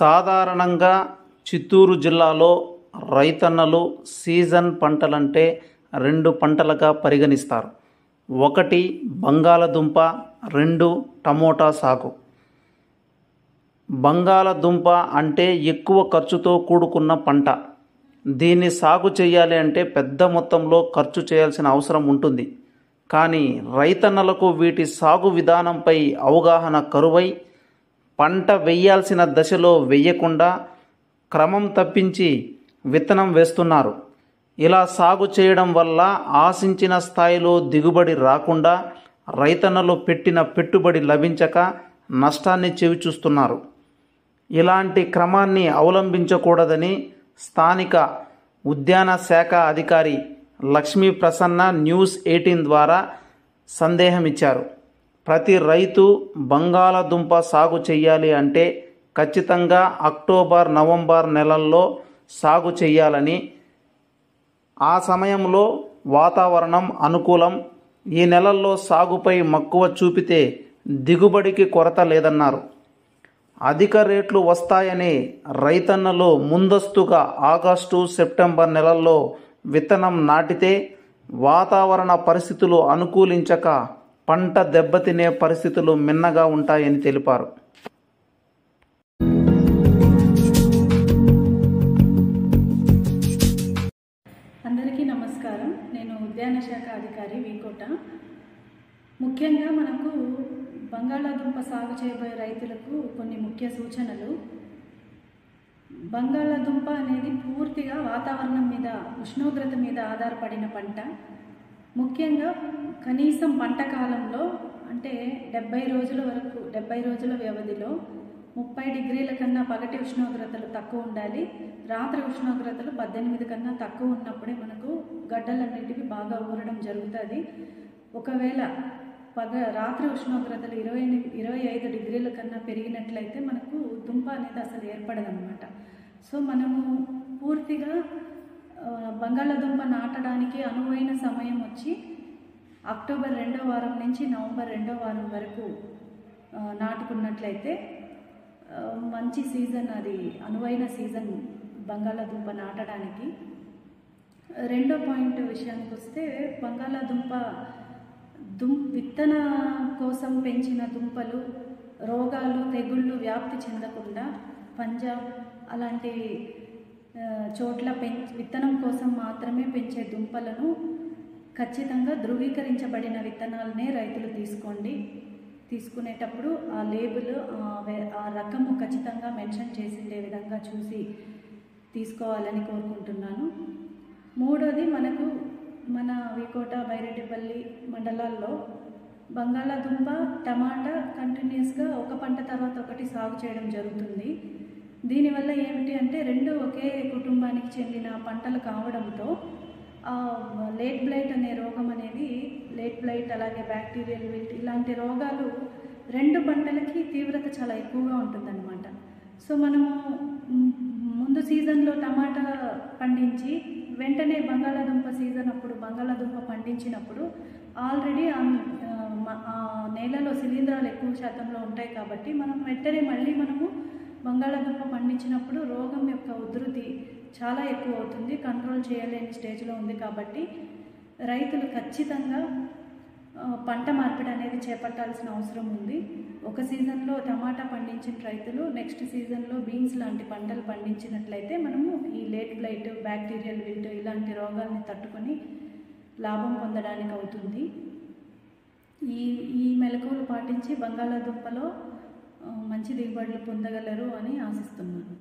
సాధారణంగా చిత్తూరు జిల్లాలో రైతన్నలు సీజన్ పంటలంటే రెండు పంటలుగా పరిగణిస్తారు. ఒకటి బంగాళదుంప, రెండు టమోటా సాగు. బంగాళదుంప అంటే ఎక్కువ ఖర్చుతో కూడుకున్న పంట. దీన్ని సాగు చేయాలి అంటే పెద్ద మొత్తంలో ఖర్చు చేయాల్సిన అవసరం ఉంటుంది. కానీ రైతన్నలకు వీటి సాగు విధానంపై అవగాహన కరువై పంట వేయాల్సిన దశలో వేయకుండా క్రమం తప్పించి విత్తనం వేస్తున్నారు. ఇలా సాగు చేయడం వల్ల ఆశించిన స్థాయిలో దిగుబడి రాకుండా రైతన్నలు పెట్టిన పెట్టుబడి లభించక నష్టాన్ని చవిచూస్తున్నారు. ఇలాంటి క్రమాన్ని అవలంబించకూడదని స్థానిక ఉద్యాన శాఖ అధికారి లక్ష్మీ ప్రసన్న న్యూస్ 18 ద్వారా సందేశమిచ్చారు. ప్రతి రైతు బంగాళదుంప సాగు చేయాలి అంటే ఖచ్చితంగా అక్టోబర్, నవంబర్ నెలల్లో సాగు చేయాలని, ఆ సమయంలో వాతావరణం అనుకూలం. ఈ నెలల్లో సాగుపై మక్కువ చూపితే దిగుబడికి కొరత లేదన్నారు. అధిక రేట్లు వస్తాయని రైతన్నలు ముందస్తుగా ఆగస్టు, సెప్టెంబర్ నెలల్లో విత్తనం నాటితే వాతావరణ పరిస్థితులు అనుకూలించక పంట దెబ్బతినే పరిస్థితులు మిన్నగా ఉంటాయని తెలిపారు. అందరికీ నమస్కారం. నేను ఉద్యాన శాఖ అధికారి వీకోట. ముఖ్యంగా మనకు బంగాళాదుంప సాగు చేయబోయే రైతులకు కొన్ని ముఖ్య సూచనలు. బంగాళాదుంప అనేది పూర్తిగా వాతావరణం మీద, ఉష్ణోగ్రత మీద ఆధారపడిన పంట. ముఖ్యంగా కనీసం పంట కాలంలో అంటే 70 రోజుల వ్యవధిలో 30 డిగ్రీల కన్నా పగటి ఉష్ణోగ్రతలు తక్కువ ఉండాలి. రాత్రి ఉష్ణోగ్రతలు 18 కన్నా తక్కువ ఉన్నప్పుడే మనకు గడ్డలన్నిటికీ బాగా ఊరడం జరుగుతుంది. ఒకవేళ రాత్రి ఉష్ణోగ్రతలు 25 డిగ్రీల కన్నా పెరిగినట్లయితే మనకు దుంప అనేది అసలు ఏర్పడదన్నమాట. సో మనము పూర్తిగా బంగాళాదుంప నాటడానికి అనువైన సమయం వచ్చి అక్టోబర్ 2వ వారం నుంచి నవంబర్ 2వ వారం వరకు నాటుకున్నట్లయితే మంచి సీజన్, అది అనువైన సీజన్ బంగాళాదుంప నాటడానికి. రెండో పాయింట్ విషయానికి వస్తే, బంగాళాదుంప విత్తన కోసం పెంచిన దుంపలు రోగాలు, తెగుళ్ళు వ్యాప్తి చెందకుండా పంజాబ్ అలాంటి చోట్ల విత్తనం కోసం మాత్రమే పెంచే దుంపలను ఖచ్చితంగా ధృవీకరించబడిన విత్తనాలనే రైతులు తీసుకోండి. తీసుకునేటప్పుడు ఆ లేబుల్, ఆ రకము ఖచ్చితంగా మెన్షన్ చేసిండే విధంగా చూసి తీసుకోవాలని కోరుకుంటున్నాను. మూడోది, మన వీకోట, బైరెడ్డిపల్లి మండలాల్లో బంగాళాదుంప, టమాటా కంటిన్యూస్గా ఒక పంట తర్వాత ఒకటి సాగు చేయడం జరుగుతుంది. దీనివల్ల ఏమిటి అంటే రెండు ఒకే కుటుంబానికి చెందిన పంటలు కావడంతో లేట్ బ్లైట్ అనే రోగం అనేది, లేట్ బ్లైట్ అలాగే బ్యాక్టీరియల్ విల్ట్ ఇలాంటి రోగాలు రెండు పంటలకి తీవ్రత చాలా ఎక్కువగా ఉంటుందన్నమాట. సో మనము ముందు సీజన్లో టమాటా పండించి వెంటనే బంగాళాదుంప సీజన్ అప్పుడు బంగాళాదుంప పండించినప్పుడు ఆల్రెడీ ఆ నేలలో శిలీంధ్రాలు ఎక్కువ శాతంలో ఉంటాయి కాబట్టి మనం వెంటనే మళ్ళీ మనము బంగాళాదుంప పండించినప్పుడు రోగం యొక్క ఉధృతి చాలా ఎక్కువ అవుతుంది, కంట్రోల్ చేయలేని స్టేజ్లో ఉంది. కాబట్టి రైతులు ఖచ్చితంగా పంట మార్పిడి అనేది చేపట్టాల్సిన అవసరం ఉంది. ఒక సీజన్లో టమాటా పండించిన రైతులు నెక్స్ట్ సీజన్లో బీన్స్ లాంటి పంటలు పండించినట్లయితే మనము ఈ లేట్ బ్లైట్, బ్యాక్టీరియల్ విల్ట్ ఇలాంటి రోగాల్ని తట్టుకొని లాభం పొందడానికి అవుతుంది. ఈ మెలకువలు పాటించి బంగాళాదుంపలో మంచి దిగుబడులు పొందగలరు అని ఆశిస్తున్నాను.